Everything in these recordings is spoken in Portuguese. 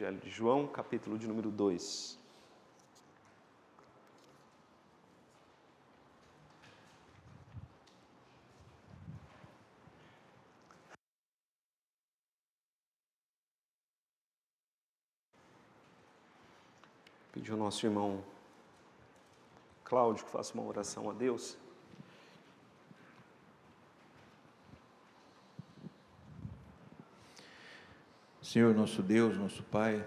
Evangelho de João, capítulo de número 2. Pedir ao nosso irmão Cláudio que faça uma oração a Deus. Senhor, nosso Deus, nosso Pai,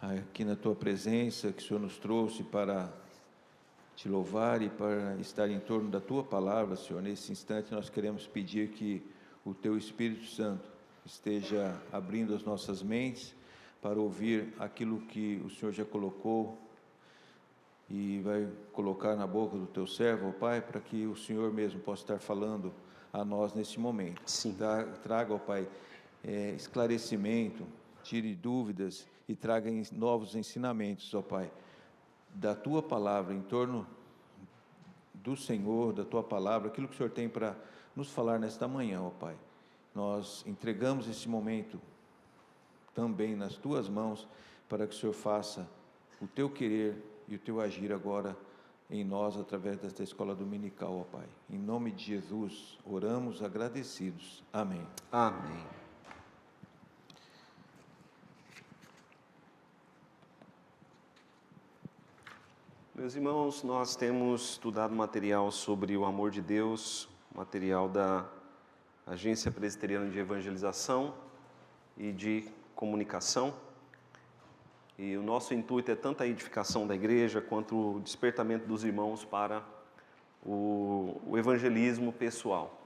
aqui na Tua presença, que o Senhor nos trouxe para Te louvar e para estar em torno da Tua palavra, Senhor, nesse instante nós queremos pedir que o Teu Espírito Santo esteja abrindo as nossas mentes para ouvir aquilo que o Senhor já colocou e vai colocar na boca do Teu servo, ó Pai, para que o Senhor mesmo possa estar falando a nós nesse momento. Sim. Traga, ó Pai, esclarecimento, tire dúvidas e traga novos ensinamentos, ó Pai, da Tua palavra, em torno do Senhor, da Tua palavra, aquilo que o Senhor tem para nos falar nesta manhã, ó Pai. Nós entregamos esse momento também nas Tuas mãos, para que o Senhor faça o Teu querer e o Teu agir agora em nós, através desta escola dominical, ó Pai. Em nome de Jesus, oramos agradecidos. Amém. Amém. Meus irmãos, nós temos estudado material sobre o amor de Deus, material da Agência Presbiteriana de Evangelização e de Comunicação. E o nosso intuito é tanto a edificação da igreja, quanto o despertamento dos irmãos para o evangelismo pessoal.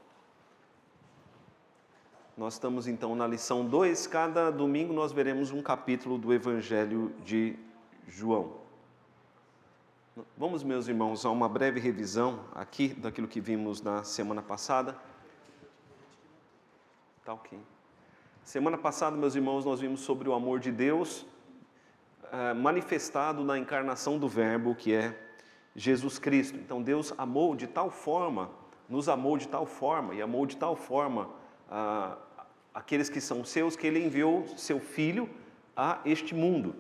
Nós estamos então na lição 2, cada domingo nós veremos um capítulo do Evangelho de João. Vamos, meus irmãos, a uma breve revisão aqui daquilo que vimos na semana passada. Tá ok. Semana passada, meus irmãos, nós vimos sobre o amor de Deus manifestado na encarnação do Verbo, que é Jesus Cristo. Então Deus amou de tal forma, nos amou de tal forma, e amou de tal forma aqueles que são seus, que Ele enviou seu Filho a este mundo.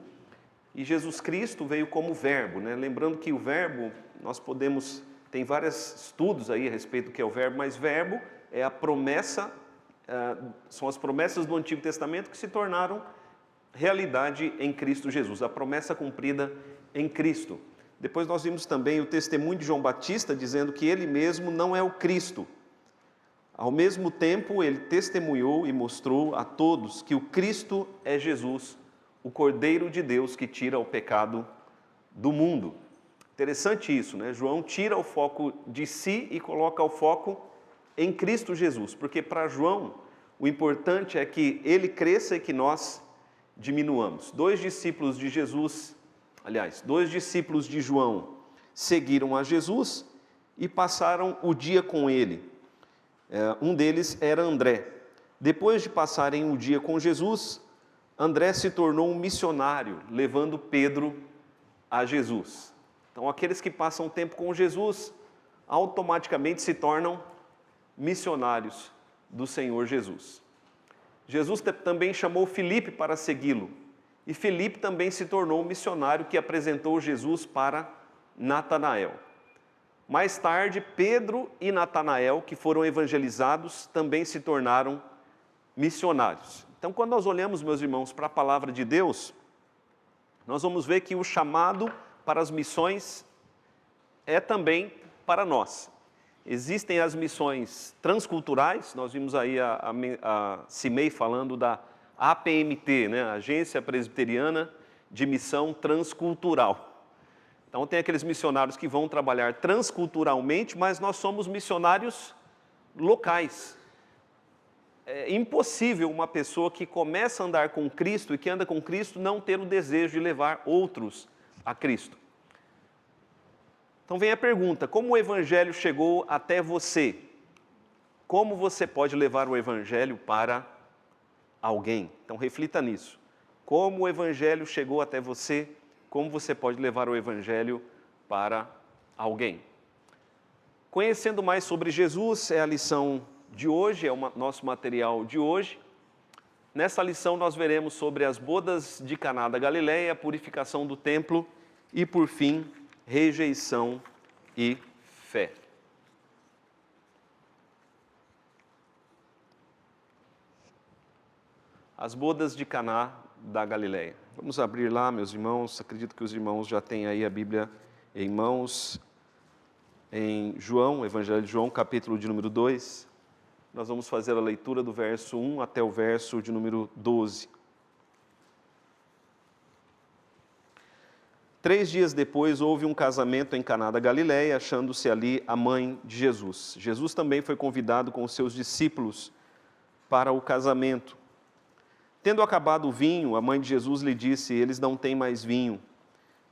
E Jesus Cristo veio como Verbo, né? Lembrando que o Verbo, tem vários estudos aí a respeito do que é o Verbo, mas Verbo é a promessa, são as promessas do Antigo Testamento que se tornaram realidade em Cristo Jesus, a promessa cumprida em Cristo. Depois nós vimos também o testemunho de João Batista, dizendo que ele mesmo não é o Cristo. Ao mesmo tempo, ele testemunhou e mostrou a todos que o Cristo é Jesus, o Cordeiro de Deus que tira o pecado do mundo. Interessante isso, né? João tira o foco de si e coloca o foco em Cristo Jesus, porque para João o importante é que ele cresça e que nós diminuamos. Dois discípulos de João seguiram a Jesus e passaram o dia com ele. Um deles era André. Depois de passarem o dia com Jesus, André se tornou um missionário, levando Pedro a Jesus. Então, aqueles que passam tempo com Jesus, automaticamente se tornam missionários do Senhor Jesus. Jesus também chamou Filipe para segui-lo, e Filipe também se tornou um missionário que apresentou Jesus para Natanael. Mais tarde, Pedro e Natanael, que foram evangelizados, também se tornaram missionários. Então, quando nós olhamos, meus irmãos, para a palavra de Deus, nós vamos ver que o chamado para as missões é também para nós. Existem as missões transculturais, nós vimos aí a Cimei falando da APMT, né? Agência Presbiteriana de Missão Transcultural. Então tem aqueles missionários que vão trabalhar transculturalmente, mas nós somos missionários locais. É impossível uma pessoa que começa a andar com Cristo e que anda com Cristo não ter o desejo de levar outros a Cristo. Então vem a pergunta: como o Evangelho chegou até você? Como você pode levar o Evangelho para alguém? Então reflita nisso. Como o Evangelho chegou até você? Como você pode levar o Evangelho para alguém? Conhecendo mais sobre Jesus é a lição de hoje, é o nosso material de hoje. Nessa lição nós veremos sobre as bodas de Caná da Galileia, a purificação do templo e, por fim, rejeição e fé. As bodas de Caná da Galileia. Vamos abrir lá, meus irmãos. Acredito que os irmãos já têm aí a Bíblia em mãos. Em João, Evangelho de João, capítulo de número 2. Nós vamos fazer a leitura do verso 1 até o verso de número 12. 3 dias depois, houve um casamento em Caná da Galileia, achando-se ali a mãe de Jesus. Jesus também foi convidado com os seus discípulos para o casamento. Tendo acabado o vinho, a mãe de Jesus lhe disse: eles não têm mais vinho.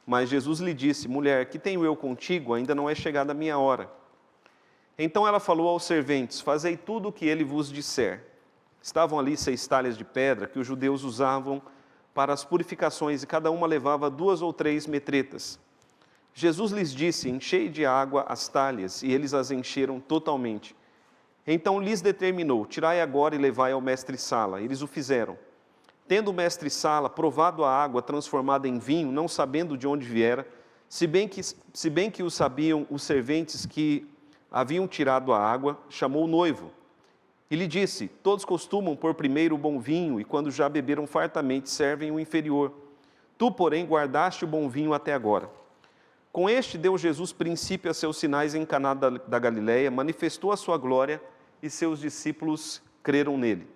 Mas Jesus lhe disse: mulher, que tenho eu contigo? Ainda não é chegada a minha hora. Então ela falou aos serventes: fazei tudo o que ele vos disser. Estavam ali 6 talhas de pedra que os judeus usavam para as purificações, e cada uma levava 2 ou 3 metretas. Jesus lhes disse: enchei de água as talhas, e eles as encheram totalmente. Então lhes determinou: tirai agora e levai ao mestre-sala. Eles o fizeram. Tendo o mestre-sala provado a água transformada em vinho, não sabendo de onde viera, se bem que o sabiam os serventes que haviam tirado a água, chamou o noivo e lhe disse: todos costumam pôr primeiro o bom vinho, e quando já beberam fartamente, servem o inferior. Tu, porém, guardaste o bom vinho até agora. Com este deu Jesus princípio a seus sinais em Caná da Galileia, manifestou a sua glória, e seus discípulos creram nele.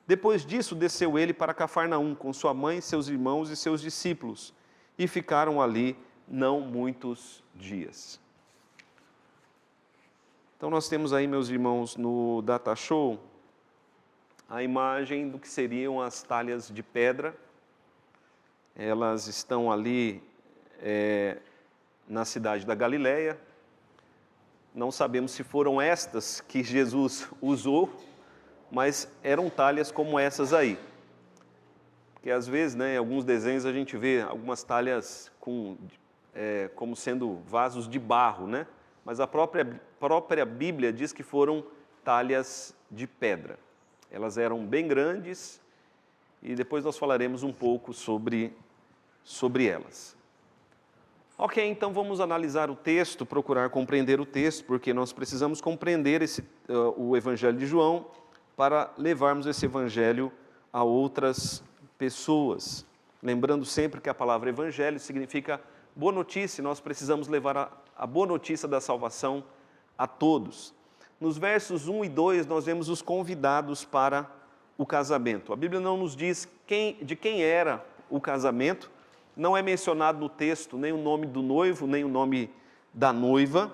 Depois disso, desceu ele para Cafarnaum, com sua mãe, seus irmãos e seus discípulos, e ficaram ali não muitos dias. Então nós temos aí, meus irmãos, no Data Show, a imagem do que seriam as talhas de pedra. Elas estão ali na cidade da Galileia. Não sabemos se foram estas que Jesus usou, mas eram talhas como essas aí. Porque às vezes, em alguns desenhos a gente vê algumas talhas como sendo vasos de barro, Mas a própria Bíblia diz que foram talhas de pedra. Elas eram bem grandes e depois nós falaremos um pouco sobre elas. Ok, então vamos analisar o texto, procurar compreender o texto, porque nós precisamos compreender o Evangelho de João para levarmos esse Evangelho a outras pessoas. Lembrando sempre que a palavra Evangelho significa boa notícia, nós precisamos levar a boa notícia da salvação a todos. Nos versos 1 e 2, nós vemos os convidados para o casamento. A Bíblia não nos diz de quem era o casamento, não é mencionado no texto nem o nome do noivo, nem o nome da noiva,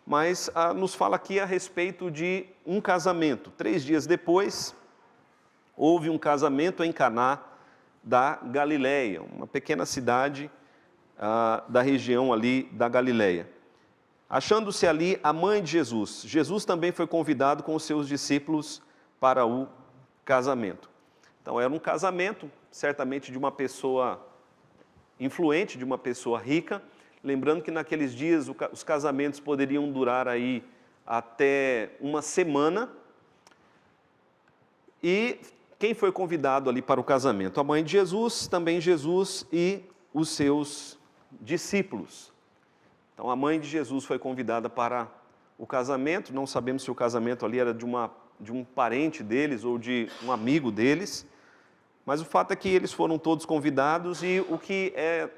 mas nos fala aqui a respeito de um casamento. 3 dias depois, houve um casamento em Caná da Galileia, uma pequena cidade da região ali da Galileia. Achando-se ali a mãe de Jesus. Jesus também foi convidado com os seus discípulos para o casamento. Então era um casamento, certamente de uma pessoa influente, de uma pessoa rica. Lembrando que naqueles dias os casamentos poderiam durar aí até uma semana. E quem foi convidado ali para o casamento? A mãe de Jesus, também Jesus e os seus discípulos. Então a mãe de Jesus foi convidada para o casamento. Não sabemos se o casamento ali era de um parente deles ou de um amigo deles. Mas o fato é que eles foram todos convidados, e o que é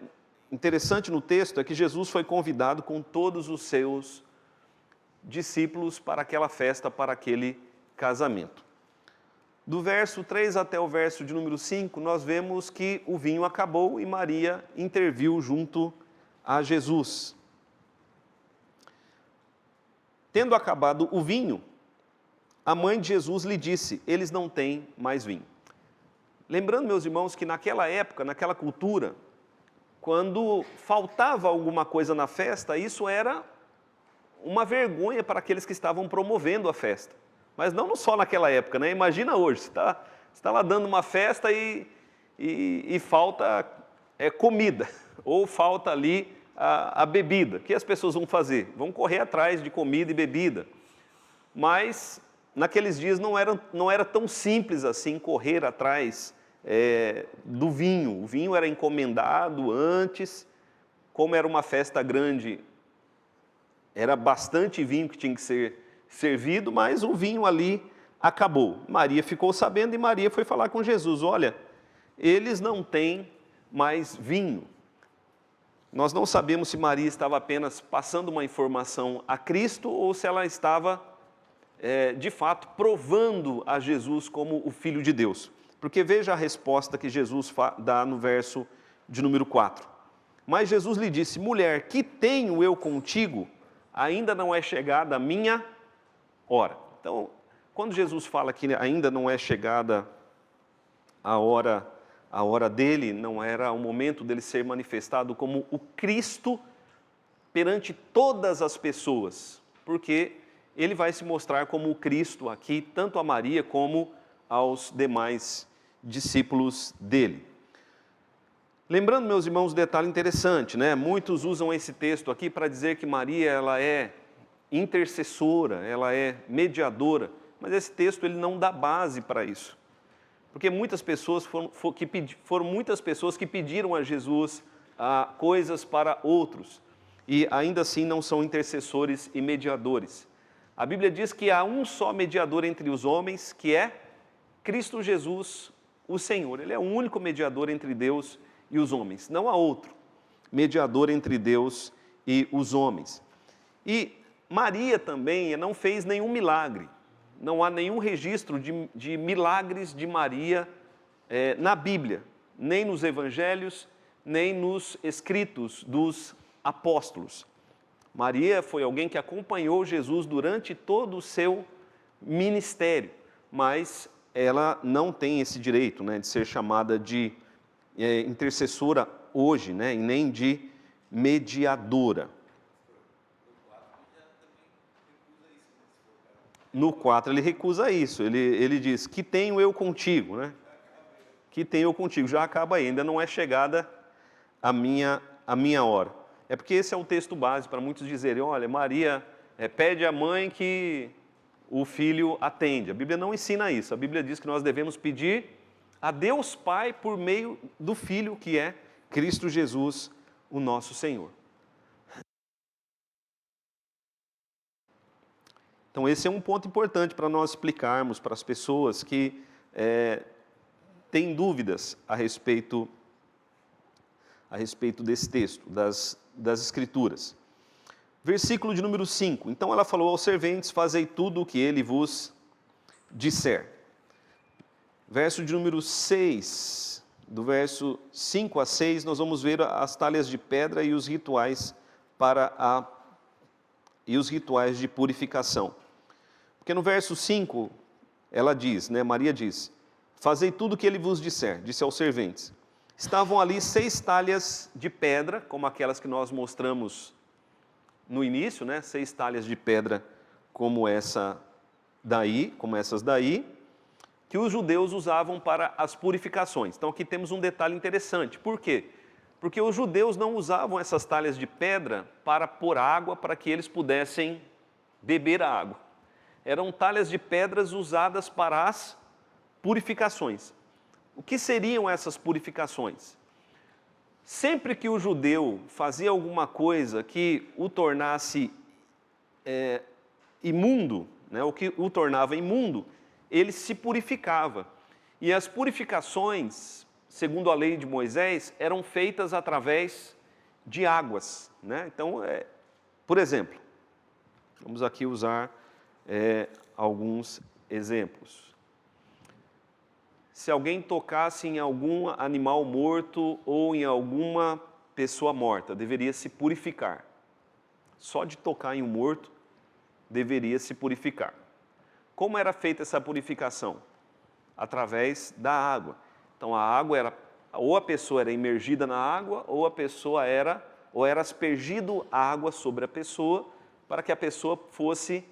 interessante no texto é que Jesus foi convidado com todos os seus discípulos para aquela festa, para aquele casamento. Do verso 3 até o verso de número 5, nós vemos que o vinho acabou e Maria interviu junto a Jesus. Tendo acabado o vinho, a mãe de Jesus lhe disse: eles não têm mais vinho. Lembrando, meus irmãos, que naquela época, naquela cultura, quando faltava alguma coisa na festa, isso era uma vergonha para aqueles que estavam promovendo a festa. Mas não só naquela época, Imagina hoje, você está lá dando uma festa e falta comida, ou falta ali a bebida. O que as pessoas vão fazer? Vão correr atrás de comida e bebida. Mas naqueles dias não era tão simples assim correr atrás do vinho. O vinho era encomendado antes, como era uma festa grande, era bastante vinho que tinha que ser servido, mas o vinho ali acabou. Maria ficou sabendo e Maria foi falar com Jesus: olha, eles não têm mais vinho. Nós não sabemos se Maria estava apenas passando uma informação a Cristo ou se ela estava, de fato, provando a Jesus como o Filho de Deus. Porque veja a resposta que Jesus dá no verso de número 4. Mas Jesus lhe disse: mulher, que tenho eu contigo? Ainda não é chegada a minha hora. Então, quando Jesus fala que ainda não é chegada a hora dele, não era o momento dele ser manifestado como o Cristo perante todas as pessoas, porque ele vai se mostrar como o Cristo aqui, tanto a Maria como aos demais discípulos dele. Lembrando, meus irmãos, um detalhe interessante, né? Muitos usam esse texto aqui para dizer que Maria ela é intercessora, ela é mediadora, mas esse texto ele não dá base para isso. Porque muitas pessoas foram muitas pessoas que pediram a Jesus coisas para outros, e ainda assim não são intercessores e mediadores. A Bíblia diz que há um só mediador entre os homens, que é Cristo Jesus, o Senhor. Ele é o único mediador entre Deus e os homens. Não há outro mediador entre Deus e os homens. E Maria também não fez nenhum milagre. Não há nenhum registro de milagres de Maria na Bíblia, nem nos evangelhos, nem nos escritos dos apóstolos. Maria foi alguém que acompanhou Jesus durante todo o seu ministério, mas ela não tem esse direito, né, de ser chamada de intercessora hoje, né, e nem de mediadora. No 4 ele recusa isso, ele diz: que tenho eu contigo, né? Que tenho eu contigo, já acaba aí, ainda não é chegada a minha hora. É porque esse é o texto base para muitos dizerem: olha, Maria pede à mãe que o filho atende. A Bíblia não ensina isso, a Bíblia diz que nós devemos pedir a Deus Pai por meio do Filho, que é Cristo Jesus, o nosso Senhor. Então esse é um ponto importante para nós explicarmos para as pessoas que têm dúvidas a respeito desse texto, das Escrituras. Versículo de número 5. Então ela falou aos serventes: fazei tudo o que ele vos disser. Verso de número 6, do verso 5 a 6, nós vamos ver as talhas de pedra e os rituais de purificação. Porque no verso 5, ela diz, né, Maria diz: fazei tudo o que ele vos disser, disse aos serventes. Estavam ali 6 talhas de pedra, como aquelas que nós mostramos no início, né, 6 talhas de pedra como essas daí, que os judeus usavam para as purificações. Então aqui temos um detalhe interessante. Por quê? Porque os judeus não usavam essas talhas de pedra para pôr água, para que eles pudessem beber a água. Eram talhas de pedras usadas para as purificações. O que seriam essas purificações? Sempre que o judeu fazia alguma coisa que o tornasse imundo, né, o que o tornava imundo, ele se purificava. E as purificações, segundo a lei de Moisés, eram feitas através de águas, né? Então, por exemplo, vamos aqui usar alguns exemplos. Se alguém tocasse em algum animal morto ou em alguma pessoa morta, deveria se purificar. Só de tocar em um morto, deveria se purificar. Como era feita essa purificação? Através da água. Então a água era, ou a pessoa era imergida na água, ou era aspergido água sobre a pessoa, para que a pessoa fosse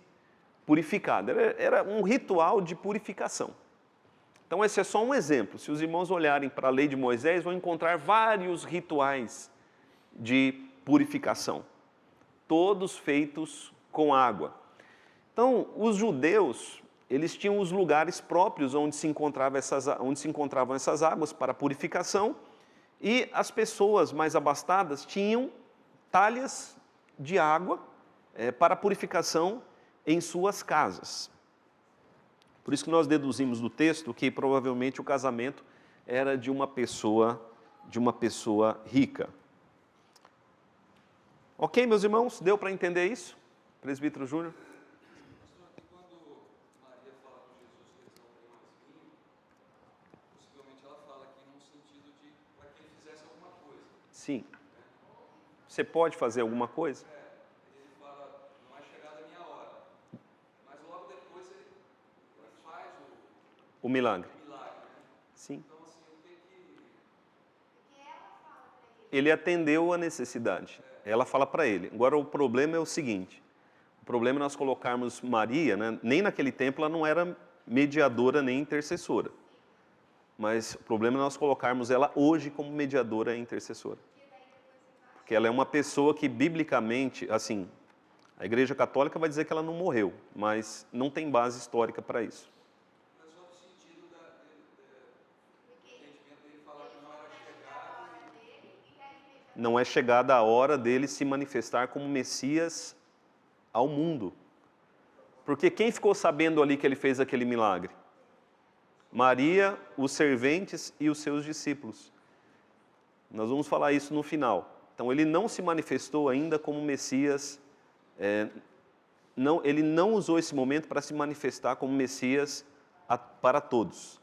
purificada. Era um ritual de purificação. Então esse é só um exemplo. Se os irmãos olharem para a lei de Moisés, vão encontrar vários rituais de purificação, todos feitos com água. Então, os judeus, eles tinham os lugares próprios onde se encontravam essas águas para purificação, e as pessoas mais abastadas tinham talhas de água para purificação em suas casas. Por isso que nós deduzimos do texto que provavelmente o casamento era de uma pessoa rica. Ok, meus irmãos? Deu para entender isso? Presbítero Júnior? Quando Maria fala com Jesus que eles não têm mais vinho, possivelmente ela fala aqui num sentido de para que ele fizesse alguma coisa. Sim. Você pode fazer alguma coisa? Ele fala, não é chegada a minha hora. Mas logo depois ele faz O milagre. o milagre, né? Sim. Então, assim, o que Ele atendeu a necessidade. Ela fala para ele. Agora, o problema é o seguinte. O problema é nós colocarmos Maria, né? Nem naquele tempo ela não era mediadora nem intercessora. Mas o problema é nós colocarmos ela hoje como mediadora e intercessora. Porque ela é uma pessoa que, biblicamente, assim, a Igreja Católica vai dizer que ela não morreu, mas não tem base histórica para isso. é só no sentido do entendimento dele falar que não era chegada Não é chegada a hora dele se manifestar como Messias ao mundo. Porque quem ficou sabendo ali que ele fez aquele milagre? Maria, os serventes e os seus discípulos. Nós vamos falar isso no final. Então, ele não se manifestou ainda como Messias, ele não usou esse momento para se manifestar como Messias para todos.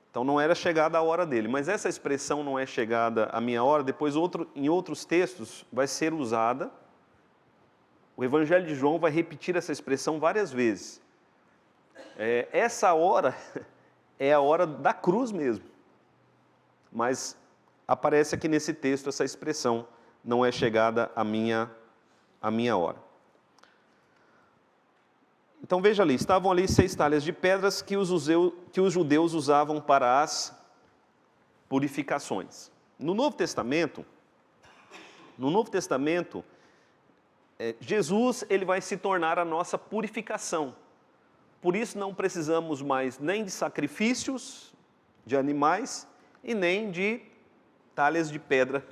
Então, não era chegada a hora dele. Mas essa expressão não é chegada a minha hora, depois em outros textos vai ser usada. O Evangelho de João vai repetir essa expressão várias vezes. Essa hora é a hora da cruz mesmo. Mas aparece aqui nesse texto essa expressão, não é chegada a minha hora. Então veja ali, estavam ali 6 talhas de pedras que os judeus usavam para as purificações. No Novo Testamento, Jesus ele vai se tornar a nossa purificação. Por isso não precisamos mais nem de sacrifícios de animais e nem de talhas de pedra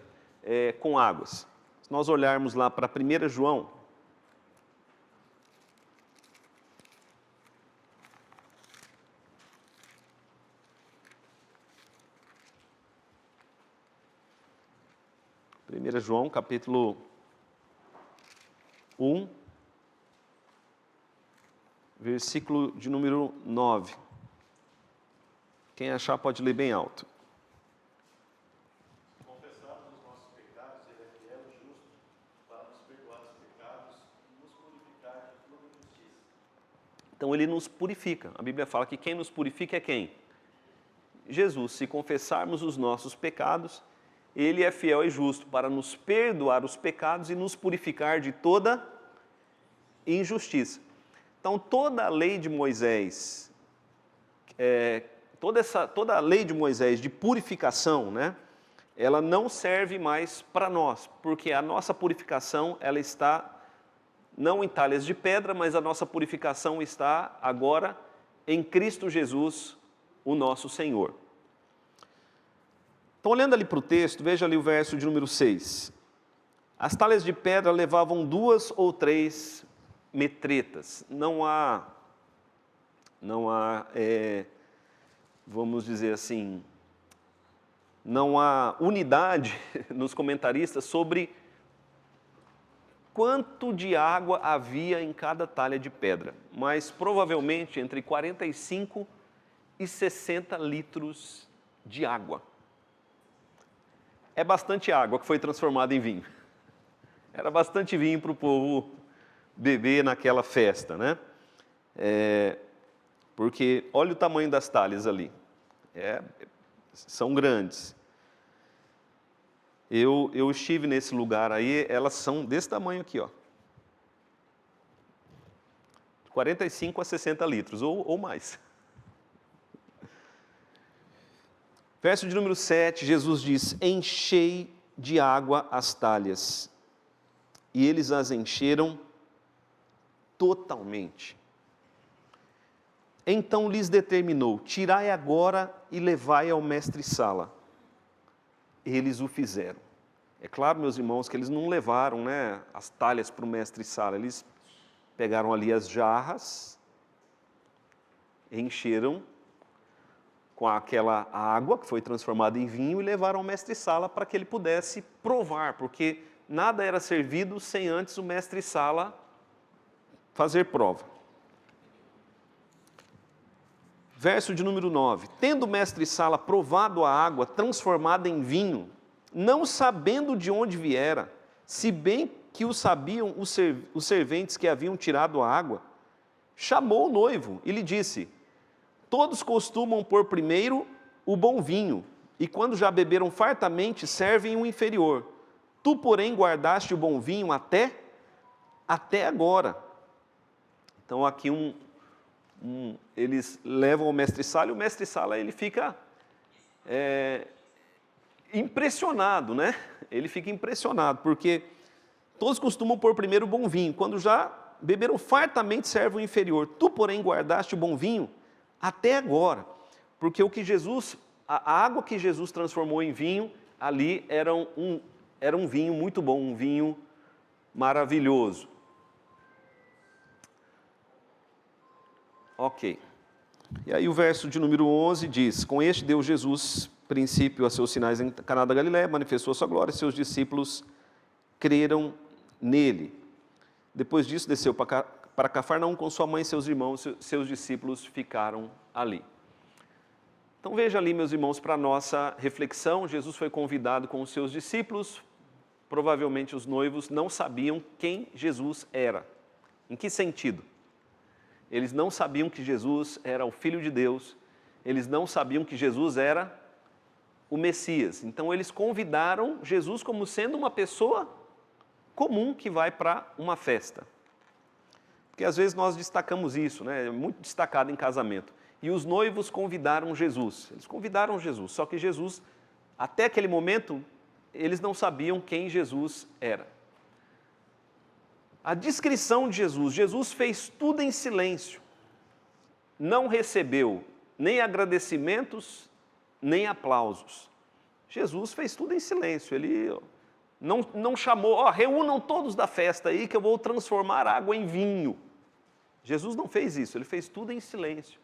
com águas. Se nós olharmos lá para 1 João, capítulo 1, versículo de número 9. Quem achar pode ler bem alto. Confessarmos os nossos pecados, Ele é fiel e justo para nos perdoar os pecados e nos purificar de toda injustiça. Então ele nos purifica. A Bíblia fala que quem nos purifica é quem? Jesus. Se confessarmos os nossos pecados, Ele é fiel e justo para nos perdoar os pecados e nos purificar de toda injustiça. Então toda a lei de Moisés, toda a lei de Moisés de purificação, né, ela não serve mais para nós, porque a nossa purificação ela está não em talhas de pedra, mas a nossa purificação está agora em Cristo Jesus, o nosso Senhor. Então, olhando ali para o texto, veja ali o verso de número 6. As talhas de pedra levavam 2 ou 3 metretas. Não há, vamos dizer assim, não há unidade nos comentaristas sobre quanto de água havia em cada talha de pedra, mas provavelmente entre 45 e 60 litros de água. É bastante água que foi transformada em vinho. Era bastante vinho para o povo beber naquela festa, né? Porque olha o tamanho das talhas ali. São grandes. Eu estive nesse lugar aí, elas são desse tamanho aqui, ó. 45 a 60 litros, ou mais. Verso de número 7, Jesus diz: enchei de água as talhas. E eles as encheram totalmente. Então lhes determinou: tirai agora e levai ao mestre-sala. Eles o fizeram. É claro, meus irmãos, que eles não levaram, né, as talhas para o mestre-sala. Eles pegaram ali as jarras, encheram com aquela água que foi transformada em vinho e levaram ao mestre-sala para que ele pudesse provar, porque nada era servido sem antes o mestre-sala fazer prova. Verso de número 9. Tendo o mestre-sala provado a água transformada em vinho, não sabendo de onde viera, se bem que o sabiam os serventes que haviam tirado a água, chamou o noivo e lhe disse: todos costumam pôr primeiro o bom vinho, e quando já beberam fartamente, servem o inferior. Tu, porém, guardaste o bom vinho até agora. Então aqui eles levam ao mestre-sala e o mestre-sala ele fica impressionado, né? Ele fica impressionado, porque todos costumam pôr primeiro o bom vinho, quando já beberam fartamente serve o inferior. Tu, porém, guardaste o bom vinho até agora, porque a água que Jesus transformou em vinho, ali era um vinho muito bom, um vinho maravilhoso. Ok. E aí o verso de número 11 diz: com este deu Jesus princípio a seus sinais em Caná da Galileia, manifestou a sua glória, seus discípulos creram nele. Depois disso desceu para Cafarnaum com sua mãe e seus irmãos, seus discípulos ficaram ali. Então veja ali, meus irmãos, para a nossa reflexão, Jesus foi convidado com os seus discípulos, provavelmente os noivos não sabiam quem Jesus era. Em que sentido? Eles não sabiam que Jesus era o Filho de Deus, eles não sabiam que Jesus era o Messias. Então eles convidaram Jesus como sendo uma pessoa comum que vai para uma festa. Porque às vezes nós destacamos isso, né? É muito destacado em casamento. E os noivos convidaram Jesus. Eles convidaram Jesus, só que Jesus, até aquele momento, eles não sabiam quem Jesus era. A descrição de Jesus fez tudo em silêncio. Não recebeu nem agradecimentos, nem aplausos. Jesus fez tudo em silêncio. Ele não chamou, reúnam todos da festa aí que eu vou transformar água em vinho. Jesus não fez isso, ele fez tudo em silêncio.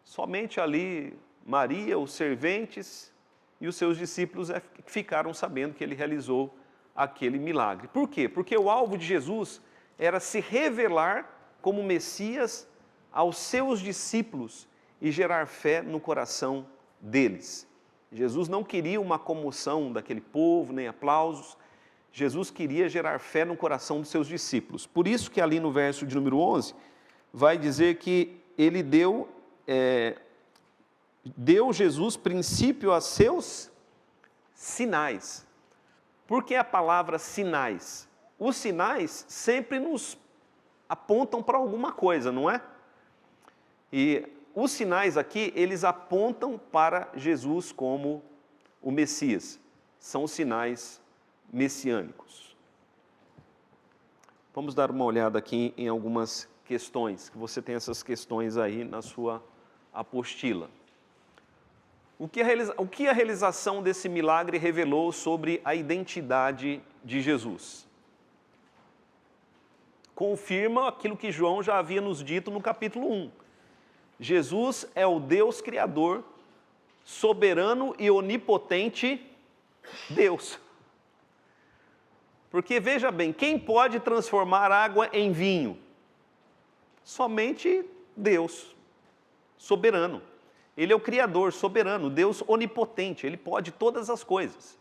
Somente ali Maria, os serventes e os seus discípulos ficaram sabendo que ele realizou aquele milagre. Por quê? Porque o alvo de Jesus era se revelar como Messias aos seus discípulos e gerar fé no coração deles. Jesus não queria uma comoção daquele povo, nem aplausos. Jesus queria gerar fé no coração dos seus discípulos. Por isso que ali no verso de número 11, vai dizer que ele deu Jesus princípio a seus sinais. Por que a palavra sinais? Os sinais sempre nos apontam para alguma coisa, não é? E os sinais aqui, eles apontam para Jesus como o Messias. São os sinais messiânicos. Vamos dar uma olhada aqui em algumas questões, que você tem essas questões aí na sua apostila. O que a realização desse milagre revelou sobre a identidade de Jesus? Confirma aquilo que João já havia nos dito no capítulo 1. Jesus é o Deus Criador, soberano e onipotente Deus. Porque veja bem, quem pode transformar água em vinho? Somente Deus, soberano. Ele é o Criador, soberano, Deus onipotente, Ele pode todas as coisas.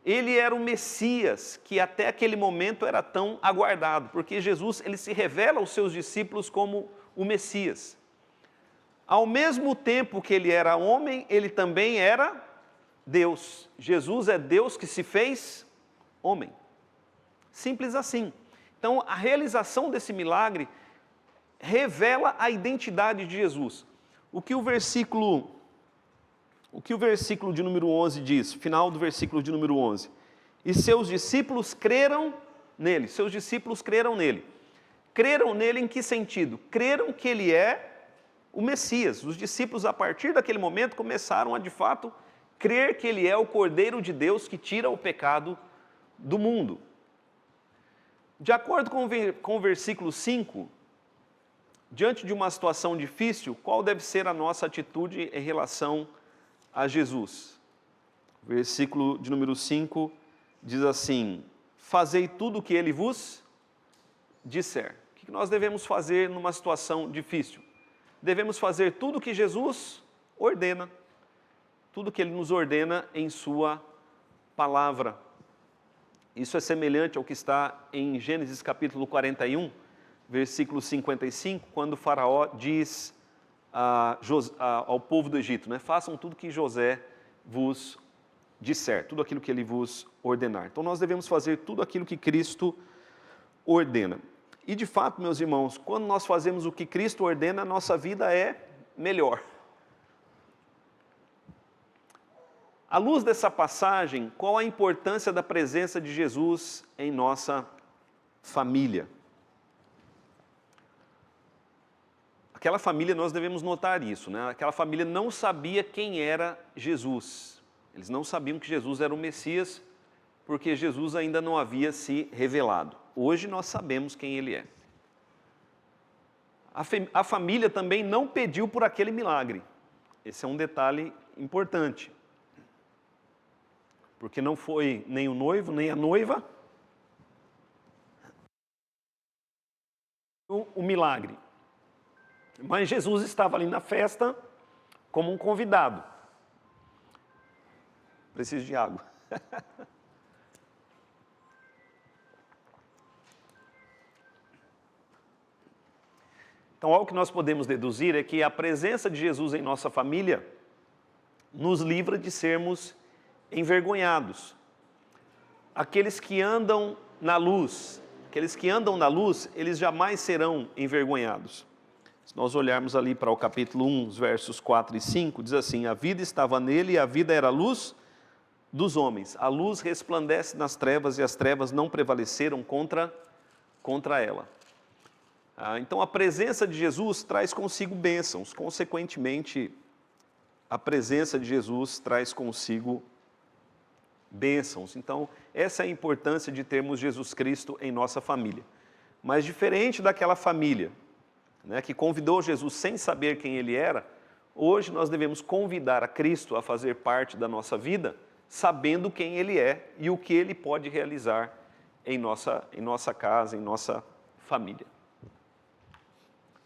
Ele era o Messias, que até aquele momento era tão aguardado, porque Jesus ele se revela aos seus discípulos como o Messias. Ao mesmo tempo que ele era homem, ele também era Deus. Jesus é Deus que se fez homem. Simples assim. Então, a realização desse milagre revela a identidade de Jesus. O que o versículo de número 11 diz, final do versículo de número 11. E seus discípulos creram nele. Seus discípulos creram nele. Creram nele em que sentido? Creram que ele é o Messias. Os discípulos, a partir daquele momento, começaram a, de fato, crer que ele é o Cordeiro de Deus que tira o pecado do mundo. De acordo com o versículo 5, diante de uma situação difícil, qual deve ser a nossa atitude em relação a Jesus? Versículo de número 5 diz assim: fazei tudo o que ele vos disser. O que nós devemos fazer numa situação difícil? Devemos fazer tudo o que Jesus ordena, tudo o que ele nos ordena em sua palavra. Isso é semelhante ao que está em Gênesis capítulo 41, versículo 55, quando o faraó diz ao povo do Egito, né, façam tudo que José vos disser, tudo aquilo que ele vos ordenar. Então nós devemos fazer tudo aquilo que Cristo ordena. E de fato, meus irmãos, quando nós fazemos o que Cristo ordena, a nossa vida é melhor. À luz dessa passagem, qual a importância da presença de Jesus em nossa família? Aquela família, nós devemos notar isso, né? Aquela família não sabia quem era Jesus. Eles não sabiam que Jesus era o Messias, porque Jesus ainda não havia se revelado. Hoje nós sabemos quem ele é. A família também não pediu por aquele milagre. Esse é um detalhe importante. Porque não foi nem o noivo, nem a noiva o milagre. Mas Jesus estava ali na festa como um convidado. Preciso de água. Então, algo que nós podemos deduzir é que a presença de Jesus em nossa família nos livra de sermos envergonhados. Aqueles que andam na luz, eles jamais serão envergonhados. Se nós olharmos ali para o capítulo 1, os versos 4 e 5, diz assim: a vida estava nele e a vida era a luz dos homens. A luz resplandece nas trevas e as trevas não prevaleceram contra ela. Então a presença de Jesus traz consigo bênçãos, consequentemente a presença de Jesus traz consigo bênçãos. Então essa é a importância de termos Jesus Cristo em nossa família. Mas diferente daquela família, né, que convidou Jesus sem saber quem ele era, hoje nós devemos convidar a Cristo a fazer parte da nossa vida, sabendo quem ele é e o que ele pode realizar em nossa casa, em nossa família.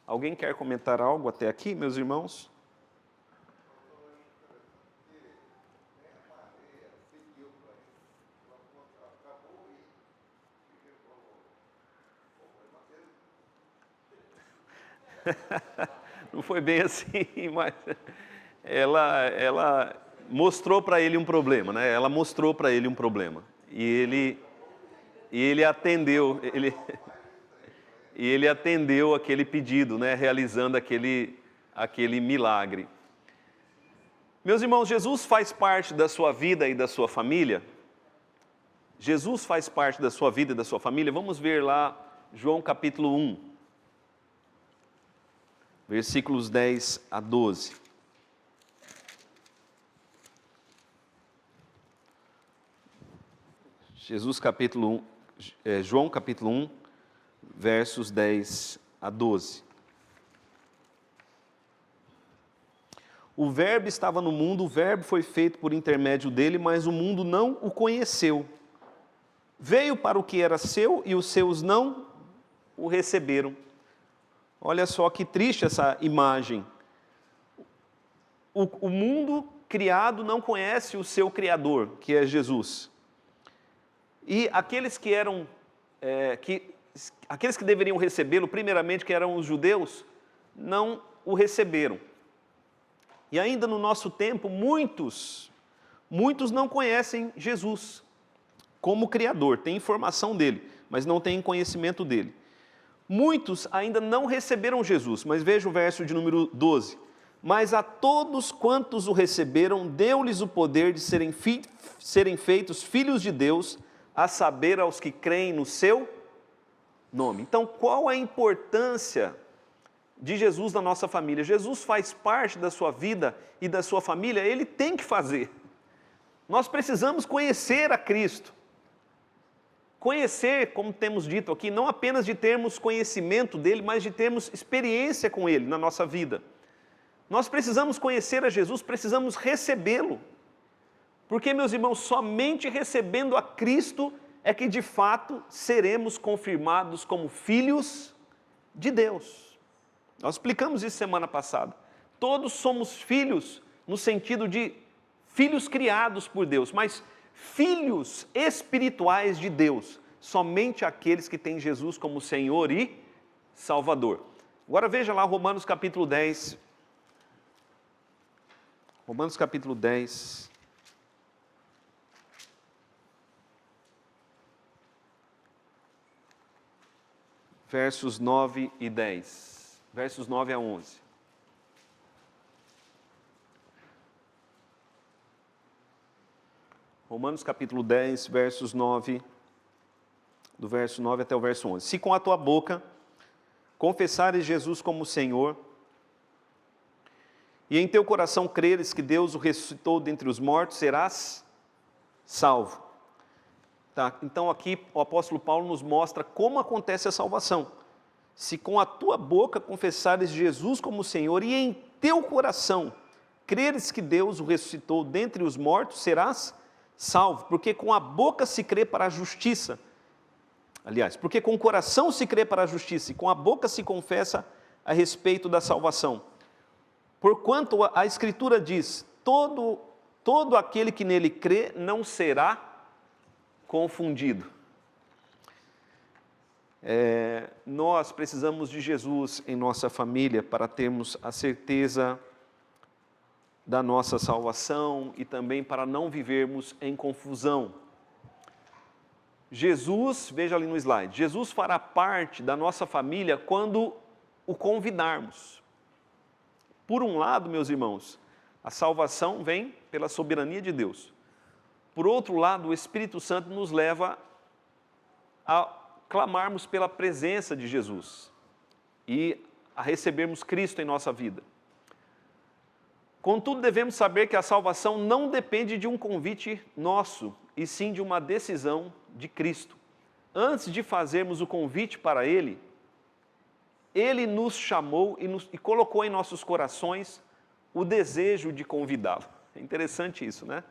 Alguém quer comentar algo até aqui, meus irmãos? Não foi bem assim, mas ela mostrou para ele um problema, né? Ela mostrou para ele um problema. E ele atendeu, ele atendeu aquele pedido, né? Realizando aquele milagre. Meus irmãos, Jesus faz parte da sua vida e da sua família? Jesus faz parte da sua vida e da sua família? Vamos ver lá João capítulo 1. Versículos 10 a 12. João capítulo 1, versos 10 a 12. O Verbo estava no mundo, o Verbo foi feito por intermédio dele, mas o mundo não o conheceu. Veio para o que era seu e os seus não o receberam. Olha só que triste essa imagem. O mundo criado não conhece o seu Criador, que é Jesus. E aqueles que deveriam recebê-lo, primeiramente, que eram os judeus, não o receberam. E ainda no nosso tempo, muitos não conhecem Jesus como Criador, têm informação dele, mas não têm conhecimento dele. Muitos ainda não receberam Jesus, mas veja o verso de número 12. Mas a todos quantos o receberam, deu-lhes o poder de serem feitos filhos de Deus, a saber, aos que creem no seu nome. Então, qual a importância de Jesus na nossa família. Jesus faz parte da sua vida e da sua família, ele tem que fazer. Nós precisamos conhecer a Cristo. Conhecer, como temos dito aqui, não apenas de termos conhecimento dele, mas de termos experiência com ele na nossa vida. Nós precisamos conhecer a Jesus, precisamos recebê-lo. Porque, meus irmãos, somente recebendo a Cristo é que de fato seremos confirmados como filhos de Deus. Nós explicamos isso semana passada. Todos somos filhos no sentido de filhos criados por Deus, mas filhos espirituais de Deus, somente aqueles que têm Jesus como Senhor e Salvador. Agora veja lá Romanos capítulo 10. Romanos capítulo 10. Versos 9 e 10. Versos 9 a 11. Romanos capítulo 10, versos 9, do verso 9 até o verso 11. Se com a tua boca confessares Jesus como Senhor, e em teu coração creres que Deus o ressuscitou dentre os mortos, serás salvo. Tá? Então aqui o apóstolo Paulo nos mostra como acontece a salvação. Se com a tua boca confessares Jesus como Senhor, e em teu coração creres que Deus o ressuscitou dentre os mortos, serás salvo, porque com a boca se crê para a justiça, porque com o coração se crê para a justiça, e com a boca se confessa a respeito da salvação. Porquanto a Escritura diz, todo aquele que nele crê não será confundido. Nós precisamos de Jesus em nossa família para termos a certeza da nossa salvação e também para não vivermos em confusão. Jesus, veja ali no slide, Jesus fará parte da nossa família quando o convidarmos. Por um lado, meus irmãos, a salvação vem pela soberania de Deus. Por outro lado, o Espírito Santo nos leva a clamarmos pela presença de Jesus e a recebermos Cristo em nossa vida. Contudo, devemos saber que a salvação não depende de um convite nosso, e sim de uma decisão de Cristo. Antes de fazermos o convite para Ele, Ele nos chamou e colocou em nossos corações o desejo de convidá-lo. É interessante isso, né?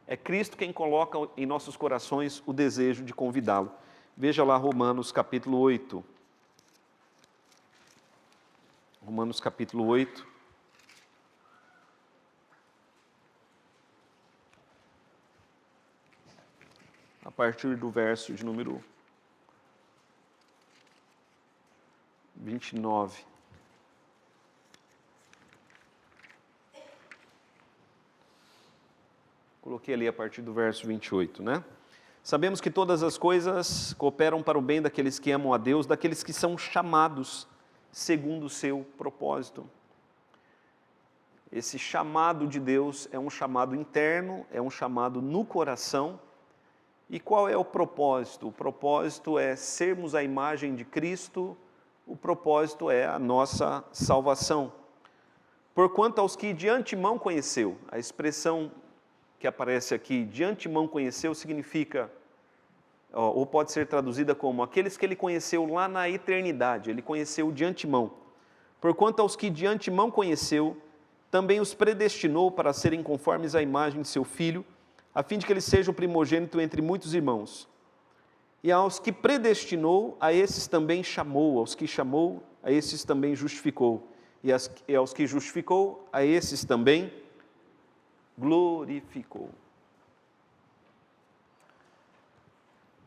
É Cristo quem coloca em nossos corações o desejo de convidá-lo. Veja lá Romanos capítulo 8. Romanos capítulo 8. A partir do verso de número 29. Coloquei ali a partir do verso 28, né? Sabemos que todas as coisas cooperam para o bem daqueles que amam a Deus, daqueles que são chamados segundo o seu propósito. Esse chamado de Deus é um chamado interno, é um chamado no coração. E qual é o propósito? O propósito é sermos a imagem de Cristo, o propósito é a nossa salvação. Porquanto aos que de antemão conheceu, a expressão que aparece aqui, de antemão conheceu, significa, ou pode ser traduzida como, aqueles que ele conheceu lá na eternidade, ele conheceu de antemão. Porquanto aos que de antemão conheceu, também os predestinou para serem conformes à imagem de seu Filho, a fim de que ele seja o primogênito entre muitos irmãos. E aos que predestinou, a esses também chamou, aos que chamou, a esses também justificou, e aos que justificou, a esses também glorificou.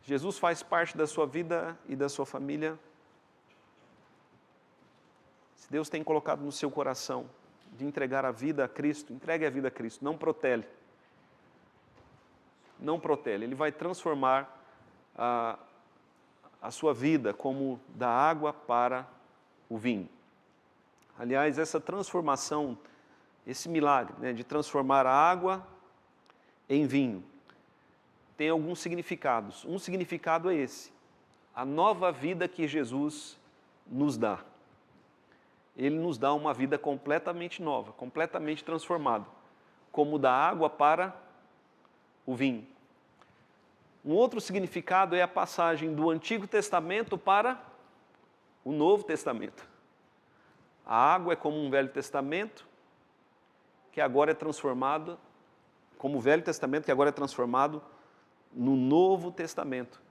Jesus faz parte da sua vida e da sua família. Se Deus tem colocado no seu coração de entregar a vida a Cristo, entregue a vida a Cristo, não protele. Não protele, Ele vai transformar a sua vida como da água para o vinho. Aliás, essa transformação, esse milagre, né, de transformar a água em vinho, tem alguns significados. Um significado é esse, a nova vida que Jesus nos dá. Ele nos dá uma vida completamente nova, completamente transformada, como da água para o vinho. Um outro significado é a passagem do Antigo Testamento para o Novo Testamento. A água é como um Velho Testamento, que agora é transformado, como o Velho Testamento, que agora é transformado no Novo Testamento,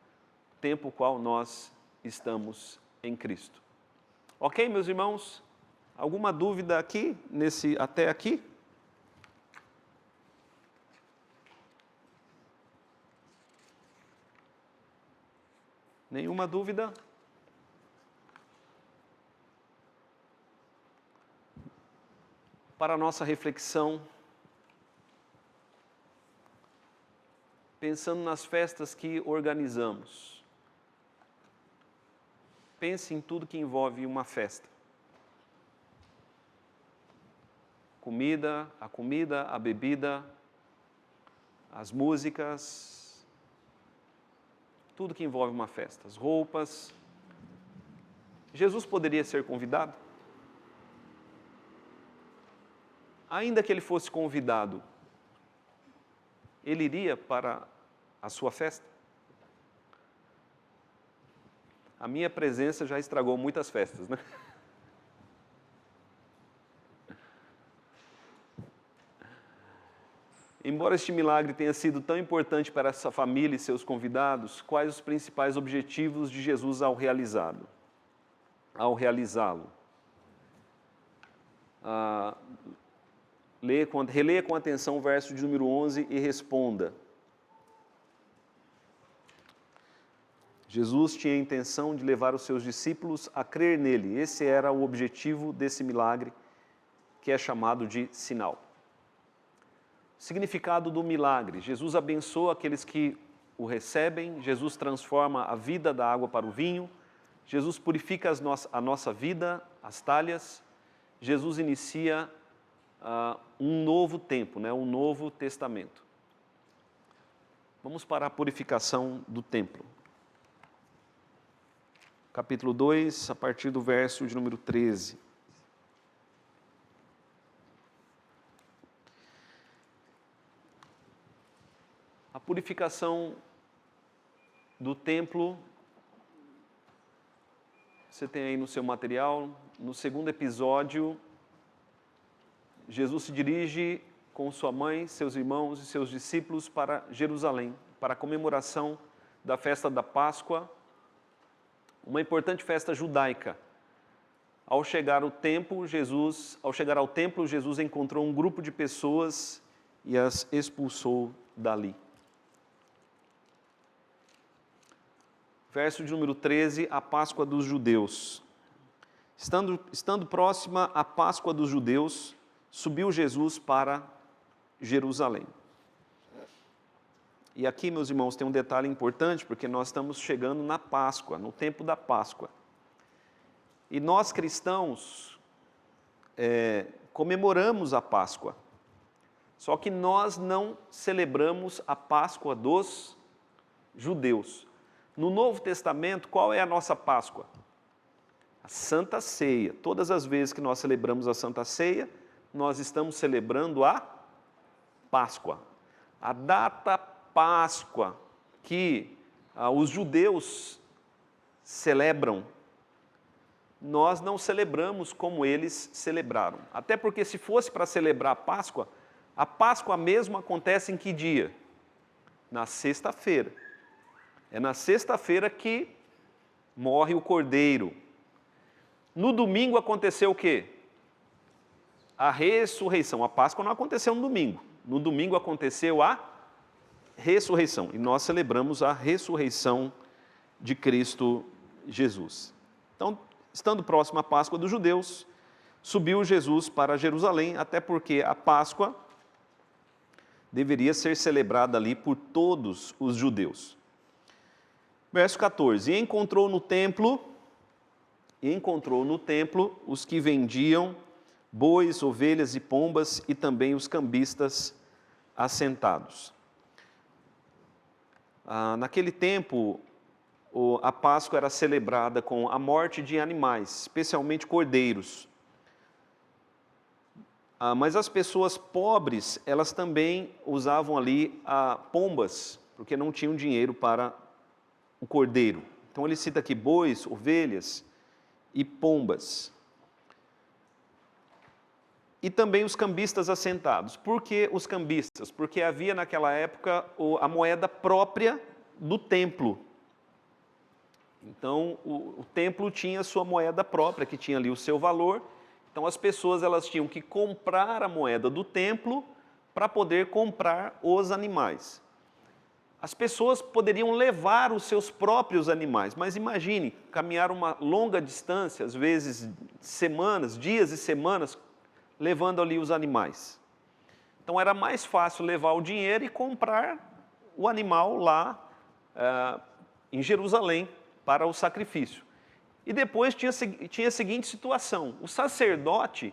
tempo qual nós estamos em Cristo. Ok, meus irmãos? Alguma dúvida aqui, até aqui? Nenhuma dúvida? Para a nossa reflexão, pensando nas festas que organizamos, pense em tudo que envolve uma festa. A comida, a bebida, as músicas, tudo que envolve uma festa, as roupas. Jesus poderia ser convidado? Ainda que ele fosse convidado, ele iria para a sua festa? A minha presença já estragou muitas festas, né? Embora este milagre tenha sido tão importante para essa família e seus convidados, quais os principais objetivos de Jesus ao realizá-lo? Releia com atenção o verso de número 11 e responda. Jesus tinha a intenção de levar os seus discípulos a crer nele. Esse era o objetivo desse milagre, que é chamado de sinal. Significado do milagre: Jesus abençoa aqueles que o recebem, Jesus transforma a vida da água para o vinho, Jesus purifica a nossa vida, as talhas, Jesus inicia um novo tempo, um novo testamento. Vamos para a purificação do templo. Capítulo 2, a partir do verso de número 13. A purificação do templo, você tem aí no seu material, no segundo episódio, Jesus se dirige com sua mãe, seus irmãos e seus discípulos para Jerusalém, para a comemoração da festa da Páscoa, uma importante festa judaica. Ao chegar ao templo, Jesus encontrou um grupo de pessoas e as expulsou dali. Verso de número 13, a Páscoa dos judeus. Estando próxima a Páscoa dos judeus, subiu Jesus para Jerusalém. E aqui, meus irmãos, tem um detalhe importante, porque nós estamos chegando na Páscoa, no tempo da Páscoa. E nós cristãos comemoramos a Páscoa. Só que nós não celebramos a Páscoa dos judeus. No Novo Testamento, qual é a nossa Páscoa? A Santa Ceia. Todas as vezes que nós celebramos a Santa Ceia, nós estamos celebrando a Páscoa. A data Páscoa que os judeus celebram, nós não celebramos como eles celebraram. Até porque se fosse para celebrar a Páscoa mesmo acontece em que dia? Na sexta-feira. É na sexta-feira que morre o cordeiro. No domingo aconteceu o quê? A ressurreição. A Páscoa não aconteceu no domingo. No domingo aconteceu a ressurreição. E nós celebramos a ressurreição de Cristo Jesus. Então, estando próximo à Páscoa dos judeus, subiu Jesus para Jerusalém, até porque a Páscoa deveria ser celebrada ali por todos os judeus. Verso 14, e encontrou no templo os que vendiam bois, ovelhas e pombas e também os cambistas assentados. Naquele tempo, a Páscoa era celebrada com a morte de animais, especialmente cordeiros. Mas as pessoas pobres, elas também usavam ali pombas, porque não tinham dinheiro para o cordeiro. Então ele cita aqui bois, ovelhas e pombas. E também os cambistas assentados. Por que os cambistas? Porque havia naquela época a moeda própria do templo. Então o templo tinha sua moeda própria, que tinha ali o seu valor. Então as pessoas elas tinham que comprar a moeda do templo para poder comprar os animais. As pessoas poderiam levar os seus próprios animais, mas imagine, caminhar uma longa distância, às vezes semanas, dias e semanas, levando ali os animais. Então era mais fácil levar o dinheiro e comprar o animal lá em Jerusalém para o sacrifício. E depois tinha a seguinte situação: o sacerdote,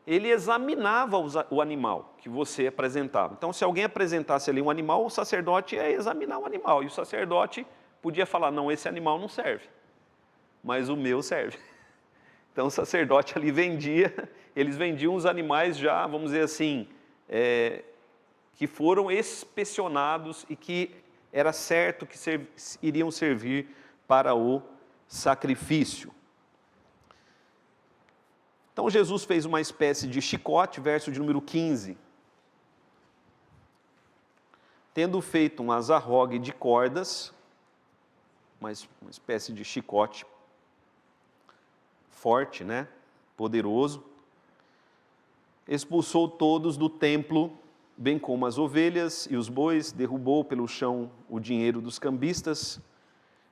ele examinava o animal que você apresentava. Então, se alguém apresentasse ali um animal, o sacerdote ia examinar o animal. E o sacerdote podia falar, não, esse animal não serve, mas o meu serve. Então, o sacerdote ali eles vendiam os animais já, vamos dizer assim, que foram inspecionados e que era certo que iriam servir para o sacrifício. Então Jesus fez uma espécie de chicote, verso de número 15. Tendo feito um azarrogue de cordas, uma espécie de chicote forte, né? Poderoso, expulsou todos do templo, bem como as ovelhas e os bois, derrubou pelo chão o dinheiro dos cambistas,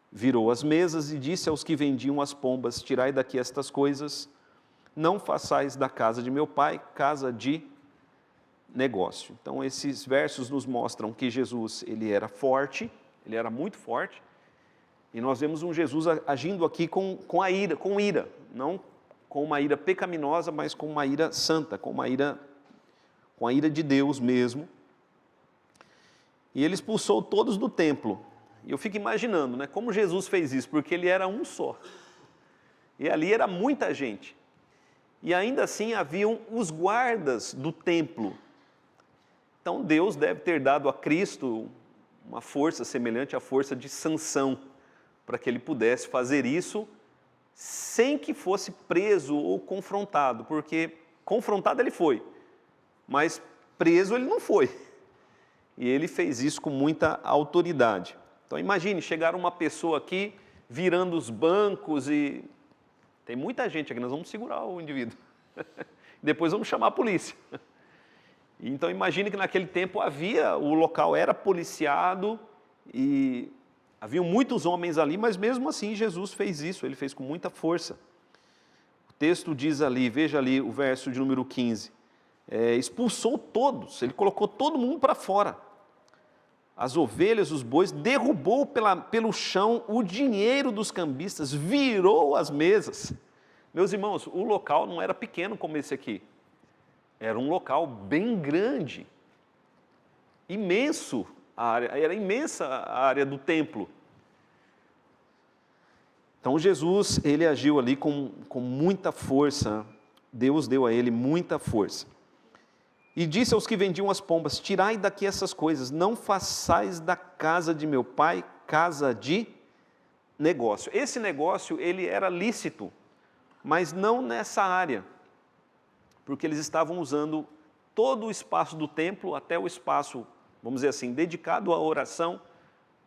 virou as mesas e disse aos que vendiam as pombas, tirai daqui estas coisas, não façais da casa de meu pai casa de negócio. Então esses versos nos mostram que Jesus, ele era forte, ele era muito forte, e nós vemos um Jesus agindo aqui com ira, não com uma ira pecaminosa, mas com uma ira santa, com a ira de Deus mesmo. E ele expulsou todos do templo. E eu fico imaginando, né, como Jesus fez isso, porque ele era um só. E ali era muita gente. E ainda assim haviam os guardas do templo. Então Deus deve ter dado a Cristo uma força semelhante à força de Sansão, para que ele pudesse fazer isso sem que fosse preso ou confrontado, porque confrontado ele foi, mas preso ele não foi. E ele fez isso com muita autoridade. Então imagine, chegar uma pessoa aqui virando os bancos e... Tem muita gente aqui, nós vamos segurar o indivíduo. Depois vamos chamar a polícia. Então imagine que naquele tempo o local era policiado e haviam muitos homens ali, mas mesmo assim Jesus fez isso, ele fez com muita força. O texto diz ali, veja ali o verso de número 15, expulsou todos, ele colocou todo mundo para fora. As ovelhas, os bois, derrubou pelo chão o dinheiro dos cambistas, virou as mesas. Meus irmãos, o local não era pequeno como esse aqui. Era um local bem grande, imenso, era imensa a área do templo. Então Jesus, ele agiu ali com muita força, Deus deu a ele muita força. E disse aos que vendiam as pombas, tirai daqui essas coisas, não façais da casa de meu pai casa de negócio. Esse negócio, ele era lícito, mas não nessa área, porque eles estavam usando todo o espaço do templo, até o espaço, vamos dizer assim, dedicado à oração,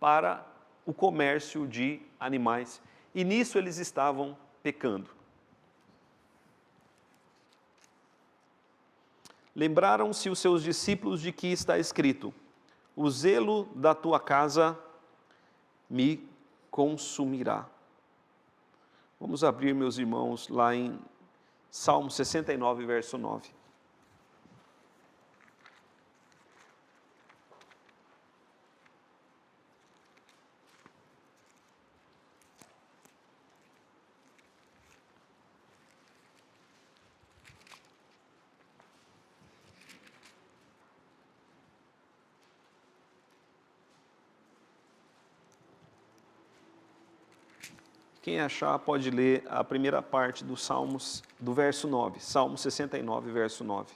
para o comércio de animais. E nisso eles estavam pecando. Lembraram-se os seus discípulos de que está escrito, o zelo da tua casa me consumirá. Vamos abrir, meus irmãos, lá em Salmo 69, verso 9. Quem achar pode ler a primeira parte do Salmos, do verso 9, Salmo 69, verso 9.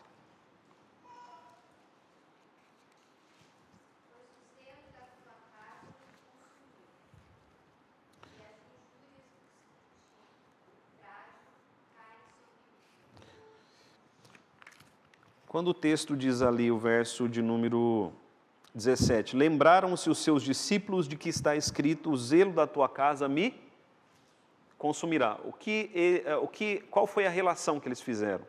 Quando o texto diz ali, o verso de número 17, lembraram-se os seus discípulos de que está escrito, o zelo da tua casa me consumirá. Qual foi a relação que eles fizeram?